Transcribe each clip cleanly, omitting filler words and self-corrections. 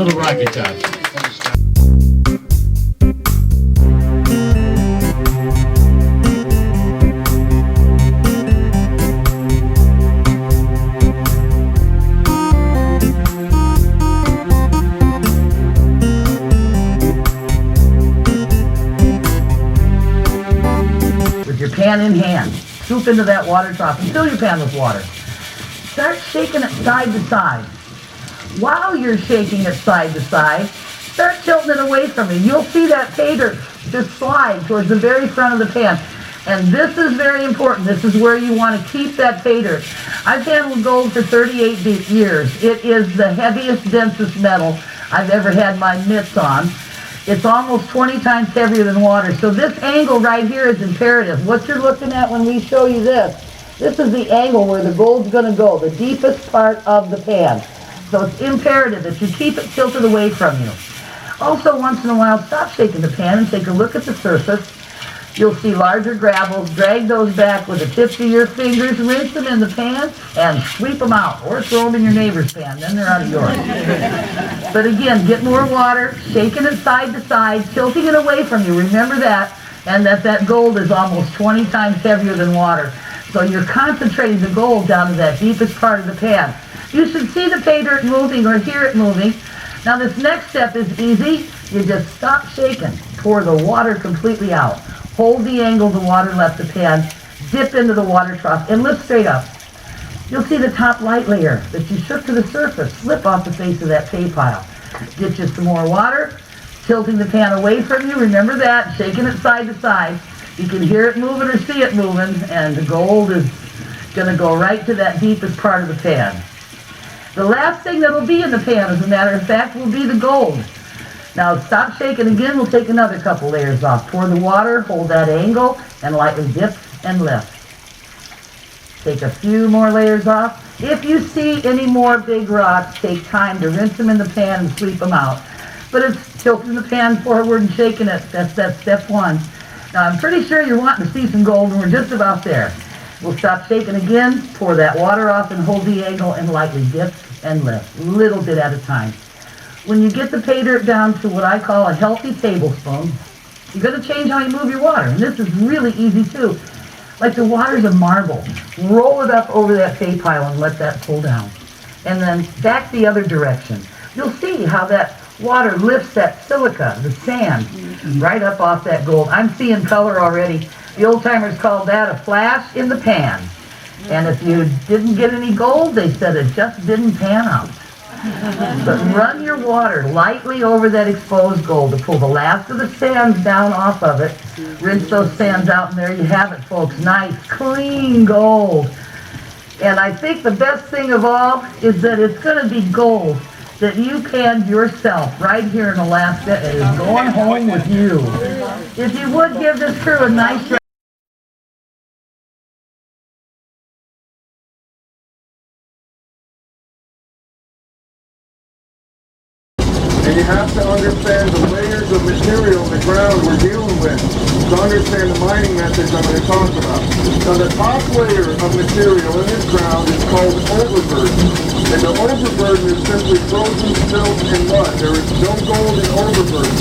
Little rocky top. With your pan in hand, scoop into that water trough and fill your pan with water. Start shaking it side to side. While you're shaking it side to side, start tilting it away from you. You'll see that pay dirt just slide towards the very front of the pan. And this is very important. This is where you want to keep that pay dirt. I've handled gold for 38 years. It is the heaviest, densest metal I've ever had my mitts on. It's almost 20 times heavier than water. So this angle right here is imperative. What you're looking at when we show you this is the angle where the gold's going to go, the deepest part of the pan. So it's imperative that you keep it tilted away from you. Also, once in a while, stop shaking the pan and take a look at the surface. You'll see larger gravels. Drag those back with the tips of your fingers, rinse them in the pan, and sweep them out. Or throw them in your neighbor's pan, then they're out of yours. But again, get more water, shaking it side to side, tilting it away from you. Remember that, and that gold is almost 20 times heavier than water. So you're concentrating the gold down to that deepest part of the pan. You should see the pay dirt moving or hear it moving. Now this next step is easy. You just stop shaking. Pour the water completely out. Hold the angle the water left the pan. Dip into the water trough and lift straight up. You'll see the top light layer that you shook to the surface slip off the face of that pay pile. Get you some more water. Tilting the pan away from you. Remember that. Shaking it side to side. You can hear it moving or see it moving. And the gold is going to go right to that deepest part of the pan. The last thing that will be in the pan, as a matter of fact, will be the gold. Now stop shaking again. We'll take another couple layers off. Pour the water, hold that angle, and lightly dip and lift. Take a few more layers off. If you see any more big rocks, take time to rinse them in the pan and sweep them out. But it's tilting the pan forward and shaking it. That's step one. Now I'm pretty sure you're wanting to see some gold, and we're just about there. We'll stop shaking again, pour that water off and hold the angle and lightly dip and lift, a little bit at a time. When you get the pay dirt down to what I call a healthy tablespoon, you're going to change how you move your water. And this is really easy too. Like the water's a marble. Roll it up over that pay pile and let that pull down. And then back the other direction. You'll see how that water lifts that silica, the sand, right up off that gold. I'm seeing color already. The old timers called that a flash in the pan. And if you didn't get any gold, they said it just didn't pan out. But run your water lightly over that exposed gold to pull the last of the sands down off of it. Rinse those sands out, and there you have it, folks. Nice, clean gold. And I think the best thing of all is that it's going to be gold that you panned yourself right here in Alaska and is going home with you. If you would give this crew a nice round. And you have to understand the layers of material in the ground we're dealing with to understand the mining methods I'm going to talk about. Now the top layer of material in this ground is called overburden. And the overburden is simply frozen silt and mud. There is no gold in overburden.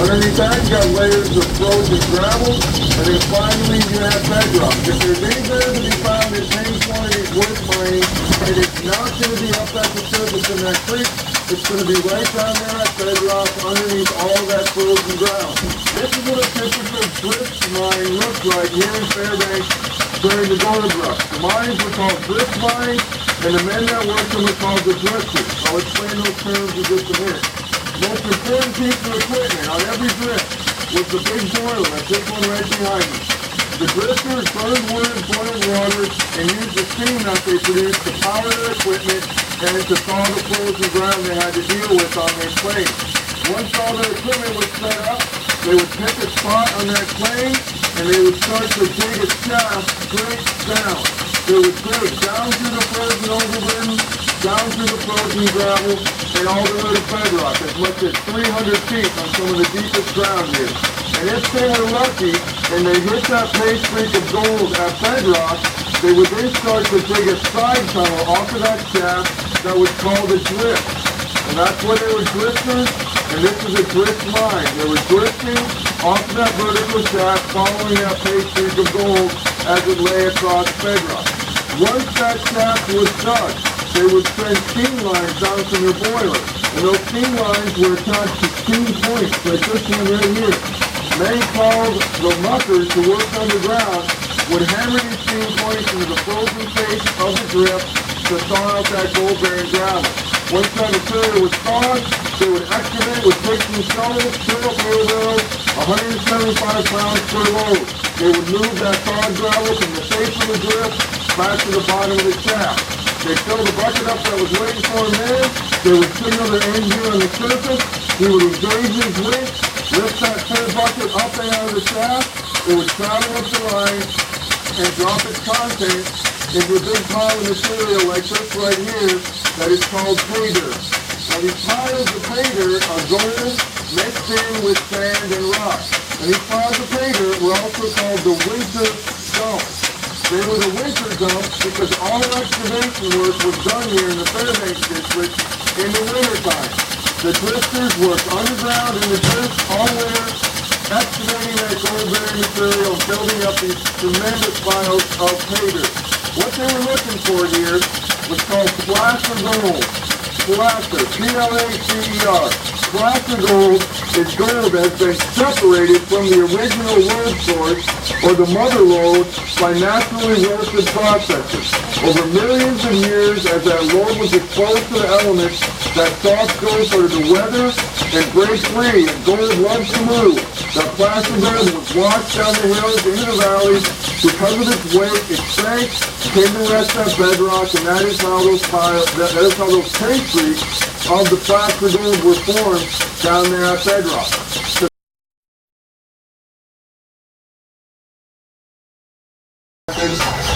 Underneath that you got layers of frozen gravel, and then finally you have bedrock. If there's any there to be found in any quantities worth mining, and it's not going to be up at the surface in that creek, it's going to be right down there at bedrock underneath all that frozen ground. This is what a typical drift mine looks like here in Fairbanks during the gold rush. The mines were called drift mines, and the men that worked them were called the drifters. I'll explain those terms in just a minute. The most important piece of equipment on every drift was the big boiler. That's this one right behind me. The drifters burned wood, boiled water, and used the steam that they produced to power their equipment and to thaw the frozen ground they had to deal with on their claim. Once all their equipment was set up, they would pick a spot on that claim, and they would start to dig a shaft straight down. They would dig down through the frozen overburden, down through the frozen gravel, and all the way to bedrock, as much as 300 feet on some of the deepest ground here. And if they were lucky, and they hit that pay streak of gold at bedrock, they would then start to dig a side tunnel off of that shaft that was called a drift. And that's where there was drifters, and this is a drift mine. They were drifting off of that vertical shaft, following that pay streak of gold as it lay across bedrock. Once that shaft was dug, they would send steam lines down from their boiler. And those steam lines were attached to steam points, like this one right here. Many called the muckers who worked underground would hammer these steam points into the frozen face of the drift to thaw out that gold-bearing gravel. Once that material was thawed, they would excavate with picks and shovels, fill up wheelbarrows, 175 pounds per load. They would move that thawed gravel from the face of the drift back to the bottom of the shaft. They filled the bucket up that was waiting for him there. They would signal their engineer on the surface. He would engage his winch, lift that full bucket up and out of the shaft. It would travel up the line and drop its contents into a big pile of material like this right here that is called pay dirt. Now these piles of pay dirt are gold mixed in with sand and rock. And these piles of pay dirt were also called the winter dumps. They were the winter dumps because all excavation work was done here in the Fairbanks district in the wintertime. The drifters worked underground in the drift all winter, excavating that gold-bearing material and building up these tremendous piles of pay dirt. What they were looking for here was called placer gold. Placer, P-L-A-C-E-R. Placer gold is gold that has been separated from the original lode source or the mother lode by naturally roasted processes. Over millions of years, as that lode was exposed to the elements, that soft gold started to weather and break free, and gold loves to move. That placer gold was washed down the hills into the valleys. Because of its weight, it sank, came to rest at bedrock, and that is how those pay streaks of the placer gold were formed down there at bedrock.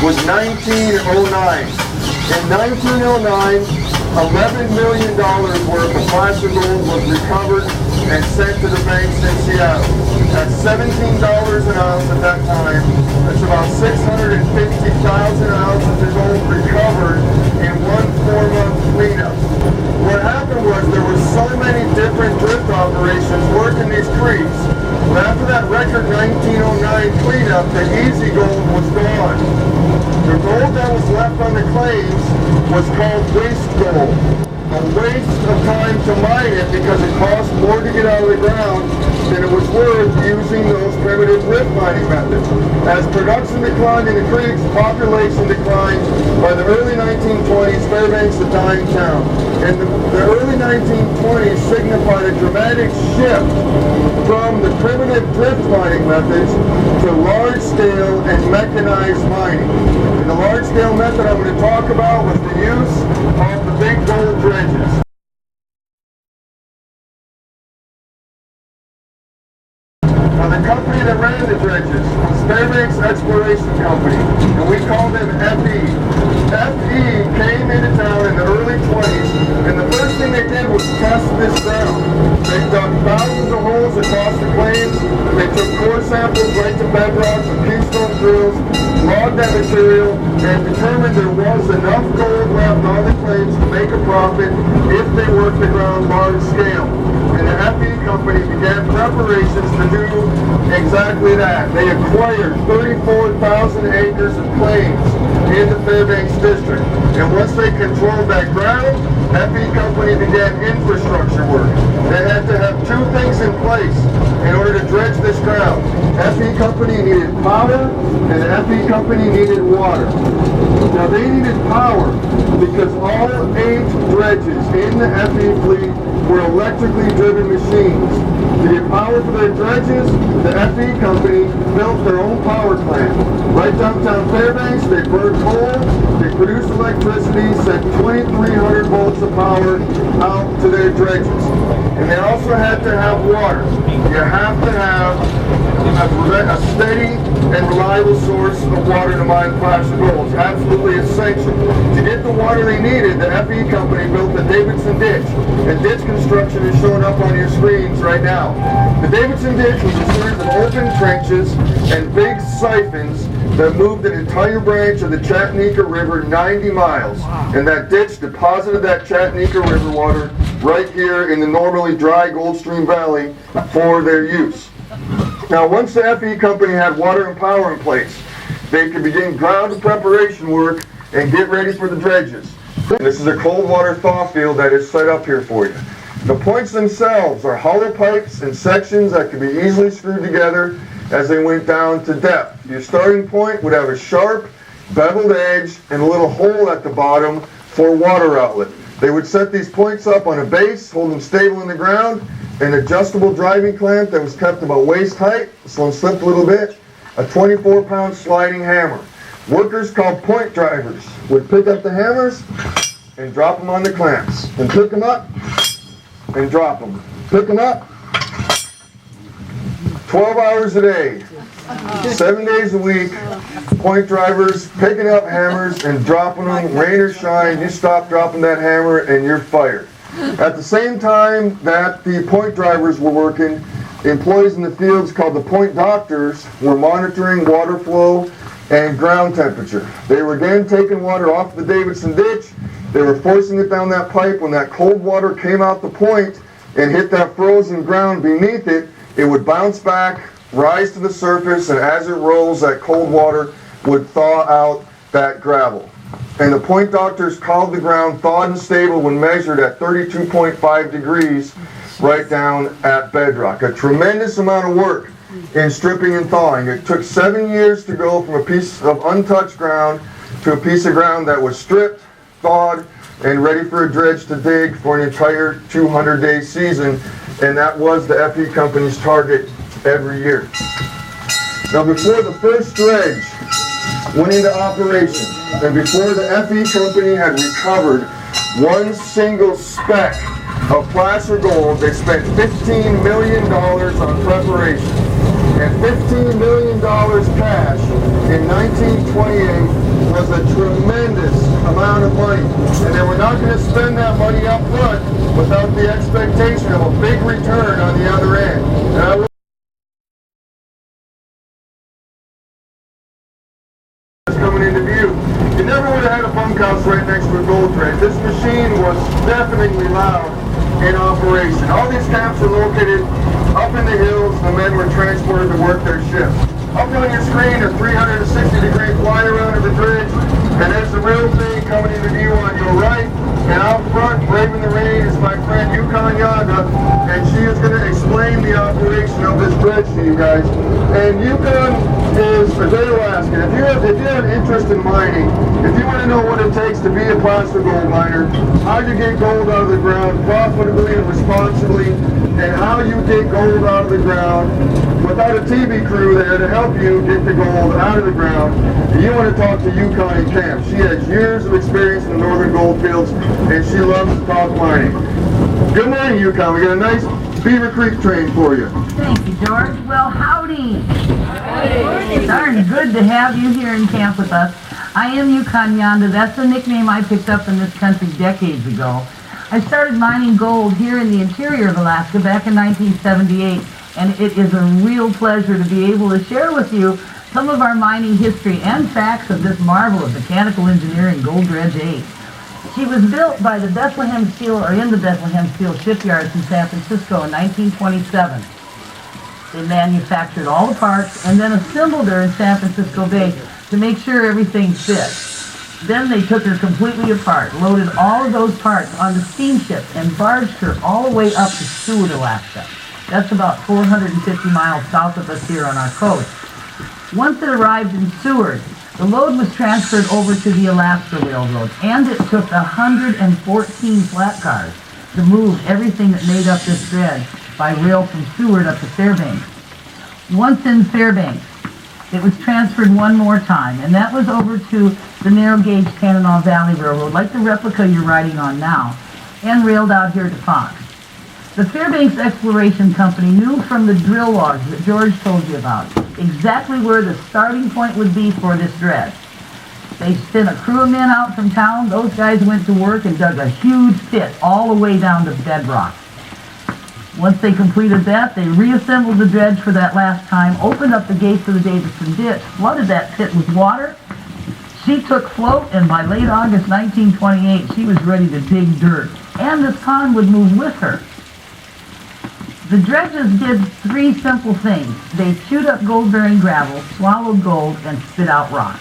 Was 1909. In 1909, $11 million worth of placer gold was recovered and sent to the banks in Seattle. At $17 an ounce at that time, that's about 650,000 ounces of gold recovered in one 4-month cleanup. What happened was there were so many different drift operations working these creeks, but after that record 1909 cleanup, the easy gold was gone. The gold that was left on the claims was called waste gold. A waste of time to mine it because it cost more to get out of the ground than it was worth using those primitive drift mining methods. As production declined in the creeks, population declined. By the early 1920s, Fairbanks a dying town. And the early 1920s signified a dramatic shift from the primitive drift mining methods to large-scale and mechanized mining. And the large-scale method I'm going to talk about was the use of the big gold dredges. Now the company that ran the dredges was Fairbanks Exploration Company, and we called them FE. FE came into town in the early 20s, and the first thing they did was test this ground. They dug thousands of holes across the claims, they took core samples right to bedrock with keystone drills, logged that material, and determined there was enough gold left on the claims to make a profit if they worked the ground large scale. And the FE company began preparations to do exactly that. They acquired 34,000 acres of claims in the Fairbanks district. And once they controlled that ground, FE company began infrastructure work. They had to have two things in place in order to dredge this ground. FE company needed power, and the FE company needed water. Now they needed power because all 8 dredges in the FE fleet were electrically driven machines. To get power for their dredges, the FE company built their own power plant. Right downtown Fairbanks, they burned coal, they produced electricity, sent 2,300 volts of power out to their dredges. And they also had to have water. You have to have a steady and reliable source of water to mine placer gold. It's absolutely essential. To get the water they needed, the FE company built the Davidson Ditch. And ditch construction is showing up on your screens right now. The Davidson Ditch was a series of open trenches and big siphons that moved an entire branch of the Chattanooga River 90 miles. And that ditch deposited that Chattanooga River water right here in the normally dry Gold Stream Valley for their use. Now, once the FE company had water and power in place, they could begin ground preparation work and get ready for the dredges. This is a cold water thaw field that is set up here for you. The points themselves are hollow pipes and sections that could be easily screwed together as they went down to depth. Your starting point would have a sharp, beveled edge and a little hole at the bottom for water outlet. They would set these points up on a base, hold them stable in the ground, an adjustable driving clamp that was kept about waist height, this one slipped a little bit, a 24-pound sliding hammer. Workers called point drivers would pick up the hammers and drop them on the clamps, and pick them up and drop them. Pick them up, 12 hours a day, 7 days a week, point drivers picking up hammers and dropping them, rain or shine, you stop dropping that hammer and you're fired. At the same time that the point drivers were working, employees in the fields called the point doctors were monitoring water flow and ground temperature. They were again taking water off the Davidson ditch. They were forcing it down that pipe. When that cold water came out the point and hit that frozen ground beneath it, it would bounce back, rise to the surface, and as it rolls, that cold water would thaw out that gravel. And the point doctors called the ground thawed and stable when measured at 32.5 degrees right down at bedrock. A tremendous amount of work in stripping and thawing. It took 7 years to go from a piece of untouched ground to a piece of ground that was stripped, thawed, and ready for a dredge to dig for an entire 200-day season, and that was the FE company's target every year. Now, before the first dredge went into operation, and before the FE company had recovered one single speck of placer gold, they spent $15 million on preparation. And $15 million cash in 1928 was a tremendous amount of money. And they were not going to spend that money up front without the expectation of a big return on the other end. And coming into view. You never would have had a bunkhouse right next to a gold dredge. This machine was deafeningly loud in operation. All these camps are located up in the hills. The men were transported to work their shifts. Up on your screen, a 360-degree fly around of the dredge, and there's the real thing coming into view on your right. And out front, braving the rain, is my friend Yukon Yaga, and she is going to explain the operation of this dredge to you guys. And Yukon is a great Alaskan. If you have an interest in mining, if you want to know what it takes to be a placer gold miner, how you get gold out of the ground profitably and responsibly, and how you get gold out of the ground without a TV crew there to help you get the gold out of the ground, you want to talk to Yukon in camp. She has years of experience in the northern gold fields, and she loves to talk mining. Good morning, Yukon. We got a nice Beaver Creek train for you. Thank you, George. Well, howdy. Howdy. Darn good to have you here in camp with us. I am Yukon Yanda. That's the nickname I picked up in this country decades ago. I started mining gold here in the interior of Alaska back in 1978, and it is a real pleasure to be able to share with you some of our mining history and facts of this marvel of mechanical engineering, Gold Dredge 8. She was built by the Bethlehem Steel, or in the Bethlehem Steel shipyards in San Francisco in 1927. They manufactured all the parts and then assembled her in San Francisco Bay to make sure everything fit. Then they took her completely apart, loaded all of those parts onto steamships, and barged her all the way up to Seward, Alaska. That's about 450 miles south of us here on our coast. Once it arrived in Seward, the load was transferred over to the Alaska Railroad, and it took 114 flat cars to move everything that made up this dredge by rail from Seward up to Fairbanks. Once in Fairbanks, it was transferred one more time, and that was over to the narrow gauge Tanana Valley Railroad, like the replica you're riding on now, and railed out here to Fox. The Fairbanks Exploration Company knew from the drill logs that George told you about exactly where the starting point would be for this dredge. They sent a crew of men out from town. Those guys went to work and dug a huge pit all the way down to bedrock. Once they completed that, they reassembled the dredge for that last time, opened up the gates of the Davidson ditch, flooded that pit with water. She took float, and by late August 1928, she was ready to dig dirt and this pond would move with her. The dredges did three simple things. They chewed up gold-bearing gravel, swallowed gold, and spit out rock.